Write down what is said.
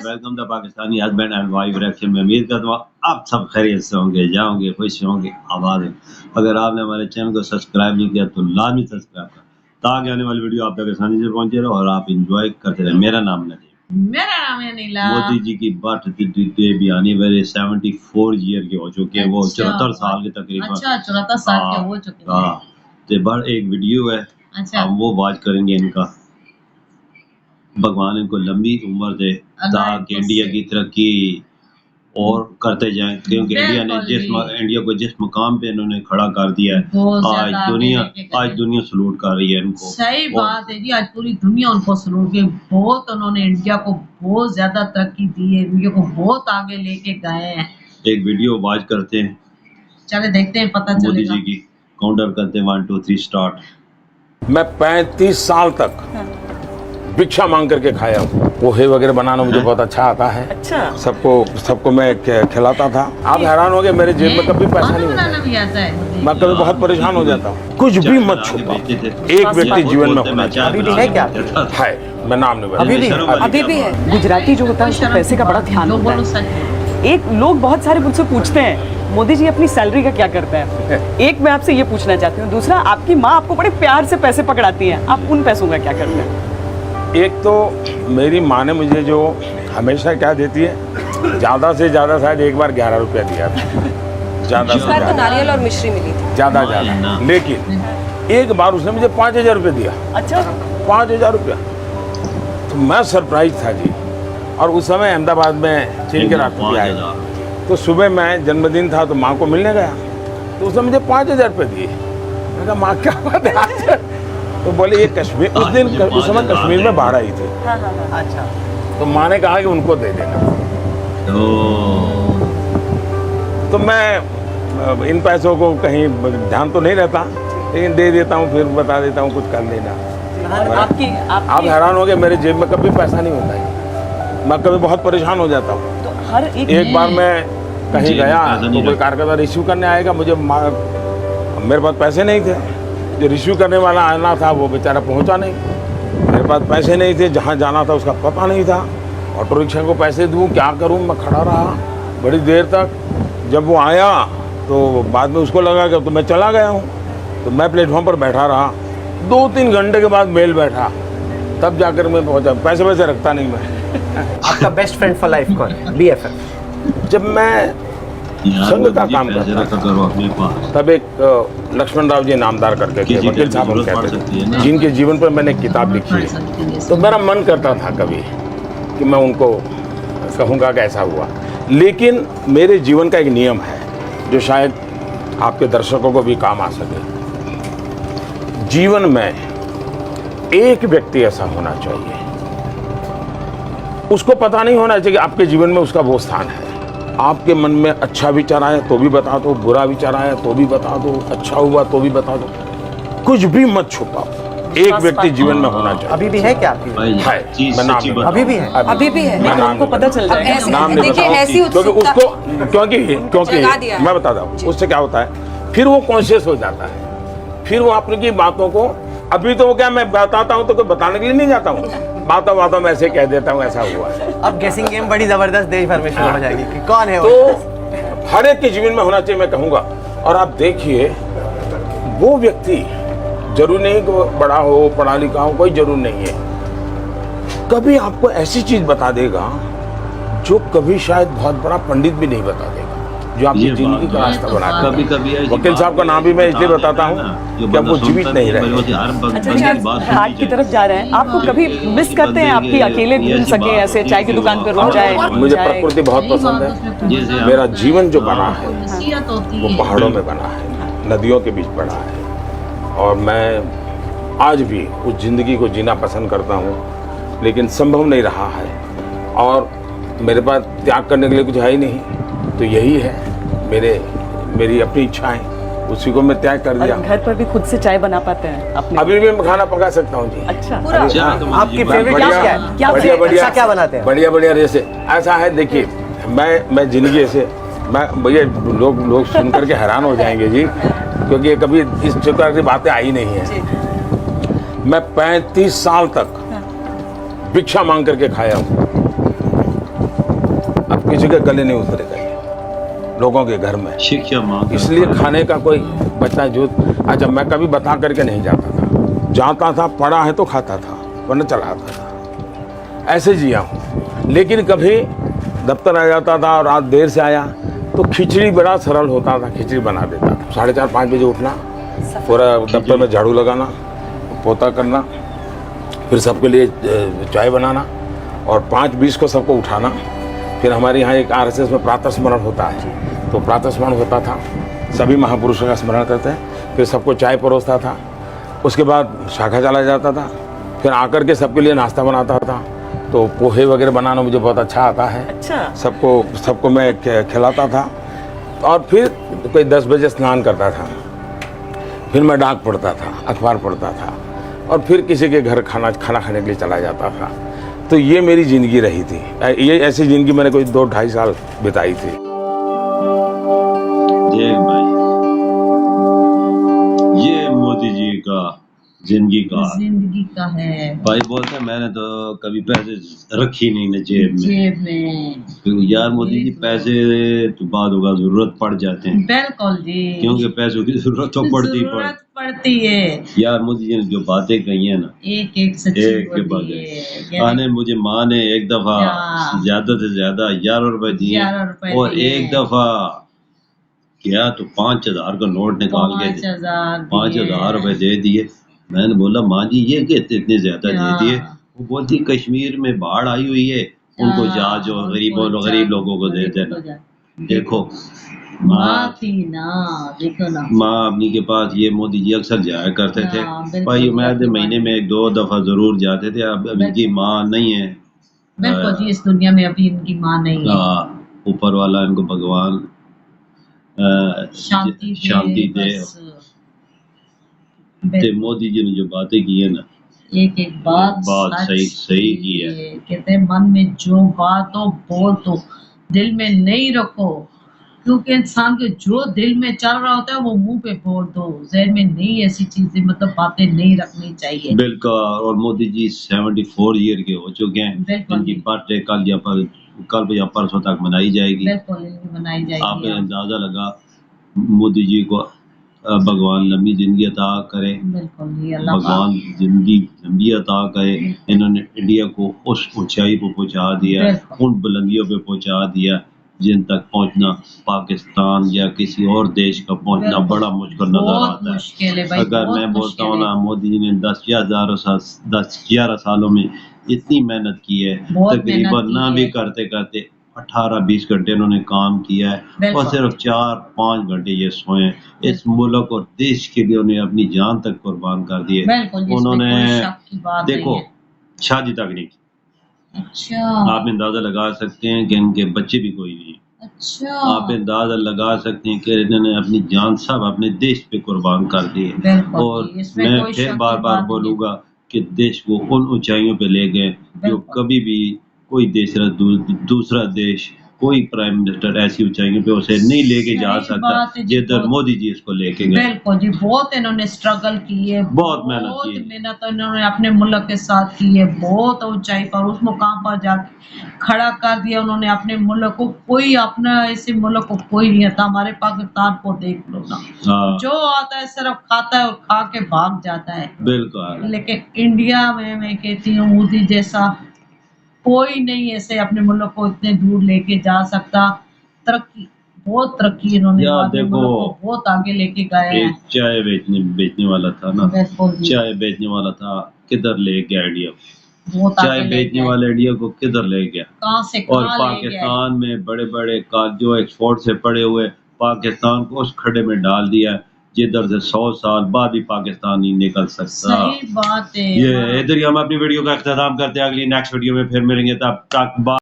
Welcome the Pakistani husband and wife reaction में। उम्मीद करता हूँ आप सब खैरियत से होंगे, जाओगे, खुश होंगे, आबाद हैं। अगर आपने हमारे चैनल को सब्सक्राइब नहीं किया तो लाजमी सब्सक्राइब करें ताकि आने वाली वीडियो आप तक आसानी से पहुंचे रहे और आप इंजॉय करते रहे। मेरा नाम नदीम। मेरा नाम है नीला। मोदी जी की बर्थडे भी आनी वाली 74 ईयर के हो चुके हैं। वो 74 साल के तकरीबन। अच्छा 74 साल के हो चुके हैं। तो बड़ एक वीडियो है, अच्छा हम वो बात करेंगे। इनका भगवान इनको लंबी उम्र दे ताकि इंडिया की तरक्की और करते जाएं, क्योंकि इंडिया को जिस मुकाम पे इन्होंने खड़ा कर दिया है, आज दुनिया सलूट कर रही है इनको। सही बात है जी, आज पूरी दुनिया उनको सलूट के बहुत उन्होंने इंडिया को बहुत ज्यादा तरक्की दी है, इंडिया को बहुत आगे लेके गए हैं। एक वीडियो वाच करते हैं, चले देखते हैं, पता चलेगा। मोदी जी की काउंटर करते हैं, 1 2 3 स्टार्ट। मैं 35 साल तक भिक्षा मांग करके खाया हूँ। पोहे वगैरह बनाना मुझे बहुत अच्छा आता है। अच्छा, सबको मैं खिलाता था। आप हैरान हो गए, मेरे जेब में कभी पैसा नहीं होता है। मैं कभी बहुत परेशान हो जाता हूँ। कुछ भी मत छुपा, एक व्यक्ति जीवन में होना चाहिए। है क्या? है, मैं नाम नहीं बताऊंगा। अभी भी है। गुजराती जो होता है उसको पैसे का बड़ा ध्यान होता है। एक लोग बहुत सारे मुझसे पूछते हैं मोदी जी अपनी सैलरी का क्या करते हैं। एक मैं आपसे ये पूछना चाहती हूँ, दूसरा आपकी माँ आपको बड़े प्यार से पैसे पकड़ाती है, आप उन पैसों का क्या करते हैं? एक तो मेरी माँ ने मुझे जो हमेशा क्या देती है, ज़्यादा से ज़्यादा शायद एक बार 11 रुपया दिया था, ज़्यादा से ज़्यादा। नारियल और मिश्री मिली थी ज़्यादा। लेकिन एक बार उसने मुझे 5000 रुपये दिया। अच्छा, 5000 रुपया। तो मैं सरप्राइज था जी। और उस समय अहमदाबाद में चीन के राष्ट्रपति आए, तो सुबह मैं जन्मदिन था तो माँ को मिलने गया, तो उसने मुझे 5000 रुपये दिए। मैं कहा माँ क्या बात है? तो बोले ये कश्मीर, उस समय कश्मीर में बाढ़ आई थी। अच्छा, तो माँ ने कहा कि उनको दे देना। तो मैं इन पैसों को कहीं ध्यान तो नहीं रहता, लेकिन दे देता हूँ, फिर बता देता हूँ कुछ कर लेना। आप हैरान हो गए, मेरे जेब में कभी पैसा नहीं होता है। मैं कभी बहुत परेशान हो जाता हूँ। तो हर एक बार मैं कहीं गया तो कोई कार्यकर्ता रिसीव करने आएगा, मेरे पास पैसे नहीं थे। जो रिसीव करने वाला आना था वो बेचारा पहुंचा नहीं, मेरे पास पैसे नहीं थे, जहां जाना था उसका पता नहीं था। ऑटो रिक्शा को पैसे दूं, क्या करूं? मैं खड़ा रहा बड़ी देर तक। जब वो आया तो बाद में उसको लगा कि तो मैं चला गया हूं, तो मैं प्लेटफॉर्म पर बैठा रहा। 2-3 घंटे के बाद मेल बैठा, तब जाकर मैं पहुंचा। पैसे वैसे रखता नहीं मैं। आपका बेस्ट फ्रेंड फॉर लाइफ कौन? BFF। जब मैं संघ का काम करता था, तब एक लक्ष्मण राव जी नामदार करके थे, वकील साहब हम कहते थे, जिनके जीवन पर मैंने एक किताब लिखी है। तो मेरा मन करता था कभी कि मैं उनको कहूँगा कि ऐसा हुआ। लेकिन मेरे जीवन का एक नियम है जो शायद आपके दर्शकों को भी काम आ सके। जीवन में एक व्यक्ति ऐसा होना चाहिए, उसको पता नहीं होना चाहिए कि आपके जीवन में उसका वो स्थान है। आपके मन में अच्छा विचार आया तो भी बता दो, बुरा विचार आया तो भी बता दो, अच्छा हुआ तो भी बता दो, कुछ भी मत छुपाओ। एक व्यक्ति जीवन में होना चाहिए। अभी भी है क्या आपकी? है, मैं नाम अभी भी है। अभी भी है, आपको पता चल जाएगा। नाम नहीं बताओ, क्योंकि मैं बताता हूँ उससे क्या होता है, फिर वो कॉन्शियस हो जाता है। फिर वो आपकी बातों को, अभी तो वो क्या मैं बताता हूँ तो कोई बताने के लिए नहीं जाता हूँ, बातों में ऐसे कह देता हूँ ऐसा हुआ है। अब गेसिंग गेम बड़ी जबरदस्त देश भर में शुरू हो जाएगी कि कौन है वो। तो हर एक के जीवन में होना चाहिए, मैं कहूँगा। और आप देखिए, वो व्यक्ति जरूर नहीं कि बड़ा हो, पढ़ा लिखा हो, कोई जरूर नहीं है, कभी आपको ऐसी चीज बता देगा जो कभी शायद बहुत बड़ा पंडित भी नहीं बता देगा, जो आपकी जिंदगी का रास्ता बना देगा। वकील साहब का नाम भी मैं इसलिए बताता हूँ कि अब वो जीवित नहीं रहे। अच्छा, हाट की तरफ जा रहे हैं, आपको कभी मिस करते हैं आपकी अकेले घूम सके, ऐसे चाय की दुकान पर रुक जाए? मुझे प्रकृति बहुत पसंद है। मेरा जीवन जो बना है वो पहाड़ों में बना है, नदियों के बीच बना है, और मैं आज भी उस जिंदगी को जीना पसंद करता हूँ, लेकिन संभव नहीं रहा है। और मेरे पास त्याग करने के लिए कुछ है ही नहीं, तो यही है मेरी अपनी इच्छाएं, उसी को मैं त्याग कर दिया। घर पर भी खुद से चाय बना पाते हैं अपने? अभी भी मैं खाना पका सकता हूँ जी। अच्छा, आपकी फेवरेट क्या है? बढ़िया क्या बनाते हैं? बढ़िया जैसे ऐसा है। देखिए, मैं जिंदगी से भैया लोग सुन करके हैरान हो जाएंगे जी, क्योंकि कभी इस प्रकार की बातें आई नहीं है। मैं 35 साल तक भिक्षा मांग करके खाया हूँ। किसी के गले नहीं उतरेगा ये लोगों के घर में। शिक्षा मांग इसलिए खाने का कोई बच्चा जो अच्छा मैं कभी बता करके नहीं जाता था, जाता था, पढ़ा है तो खाता था वरना चला आता था, ऐसे जिया हूँ। लेकिन कभी दफ्तर आ जाता था और रात देर से आया तो खिचड़ी बड़ा सरल होता था, खिचड़ी बना देता था। 4:30-5 बजे उठना, पूरा दफ्तर में झाड़ू लगाना, पोता करना, फिर सबके लिए चाय बनाना और 5:20 को सबको उठाना। फिर हमारे यहाँ एक RSS में प्रातः स्मरण होता है, तो प्रातः स्मरण होता था, सभी महापुरुषों का स्मरण करते हैं। फिर सबको चाय परोसता था, उसके बाद शाखा चला जाता था, फिर आकर के सबके लिए नाश्ता बनाता था। तो पोहे वगैरह बनाना मुझे बहुत अच्छा आता है। अच्छा। सबको मैं खिलाता था। और फिर कोई 10 बजे स्नान करता था, फिर मैं डाक पढ़ता था, अखबार पढ़ता था और फिर किसी के घर खाना खाने के लिए चला जाता था। तो ये मेरी ज़िंदगी रही थी। ये ऐसी ज़िंदगी मैंने कोई 2-2.5 साल बिताई थी। देख भाई, ये मोदी जी का जिंदगी का है भाई। बोलते हैं मैंने तो कभी पैसे रखी नहीं ना जेब में। क्योंकि यार मोदी जी पैसे तो बाद होगा जरूरत पड़ जाते हैं। बिल्कुल जी, क्योंकि पैसों की जरूरत तो पड़ती है। यार मोदी जी ने जो बातें कही है ना, एक के बाद आने मुझे माँ ने एक दफा ज्यादा से ज्यादा 11 रुपए दिए और एक दफा क्या तो 5,000 का नोट निकाल के 5,000 रुपए दे दिए। मैंने बोला माँ जी ये कहते इतने ज्यादा दे दिए। वो बोलती कश्मीर में बाढ़ आई हुई है, उनको जा जो गरीब लोगों को दे देना। देखो माँ थी ना, देखो ना माँ अपनी के पास ये मोदी जी अक्सर जाया करते थे भाई। मैं महीने में 1-2 दफा जरूर जाते थे। अब इनकी माँ नहीं है, बिल्कुल जी, इस दुनिया में अभी इनकी माँ नहीं है। ऊपर वाला इनको भगवान शांति दे। ते मोदी जी ने जो बातें की है ना, एक बात सही की है। कहते हैं मन में जो बात हो बोल दो, दिल में नहीं रखो। क्योंकि इंसान के जो दिल में चल रहा होता है वो मुंह पे बोल दो, जहन में नहीं ऐसी चीजें मतलब बातें नहीं रखनी चाहिए। बिल्कुल। और मोदी जी 74 ईयर के हो चुके हैं। उनकी बर्थडे कल या परसों तक मनाई जाएगी। मनाई जाएगी। आपने अंदाजा लगा मोदी जी को भगवान लंबी जिंदगी अता करे, भगवान जिंदगी लंबी अता करे। इन्होंने इंडिया को उस ऊंचाई पर पहुंचा दिया, उन बुलंदियों पे पहुंचा दिया जिन तक पहुंचना पाकिस्तान या किसी और देश का पहुंचना बड़ा मुश्किल नजर आता है। अगर मैं बोलता हूँ ना, मोदी जी ने 10-11 सालों में इतनी मेहनत की है, तकरीबन ना भी करते करते 18-20 घंटे उन्होंने काम किया है और सिर्फ 4-5 घंटे ये सोए। इस मुल्क और देश के लिए उन्हें अपनी जान तक कुर्बान कर दी है। उन्होंने देखो शादी तक नहीं की। अच्छा। आप अंदाजा लगा सकते हैं कि इनके बच्चे भी कोई नहीं। अच्छा। आप अंदाजा लगा सकते हैं कि इन्होंने अपनी जान सब अपने देश पे कुर्बान कर दी है। और मैं फिर बार बार बोलूंगा कि देश को उन ऊंचाइयों पे ले गए जो कभी भी कोई दूसरा देश, कोई प्राइम मिनिस्टर ऐसी ऊंचाइयों पे उसे नहीं लेके जा सकता जिधर मोदी जी इसको लेके गए। बिल्कुल जी, बहुत इन्होंने स्ट्रगल की है, बहुत मेहनत इन्होंने अपने मुल्क के साथ की है। बहुत ऊंचाई पर उस मुकाम पर जाके खड़ा कर दिया उन्होंने अपने मुल्क को। कोई अपना ऐसे मुल्क को कोई नहीं आता। हमारे पाकिस्तान को देख लो ना, जो आता है सिर्फ खाता है और खा के भाग जाता है। बिल्कुल। लेकिन इंडिया में मैं कहती हूँ मोदी जैसा कोई नहीं ऐसे अपने मुल्क को इतने दूर लेके जा सकता। बहुत तरक्की इन्होंने देखो बहुत आगे लेके गए हैं। चाय बेचने वाला था ना, चाय बेचने वाला था, किधर ले गया इंडिया? चाय बेचने वाले इंडिया को किधर ले गया? कहां से और पाकिस्तान में बड़े बड़े जो एक्सपोर्ट से पड़े हुए पाकिस्तान को उस खड्डे में डाल दिया जिधर से 100 साल बाद भी पाकिस्तान नहीं निकल सकता। सही बात है। ये इधर ही हम अपनी वीडियो का इख्तिताम करते हैं। अगली नेक्स्ट वीडियो में फिर मिलेंगे, तब तक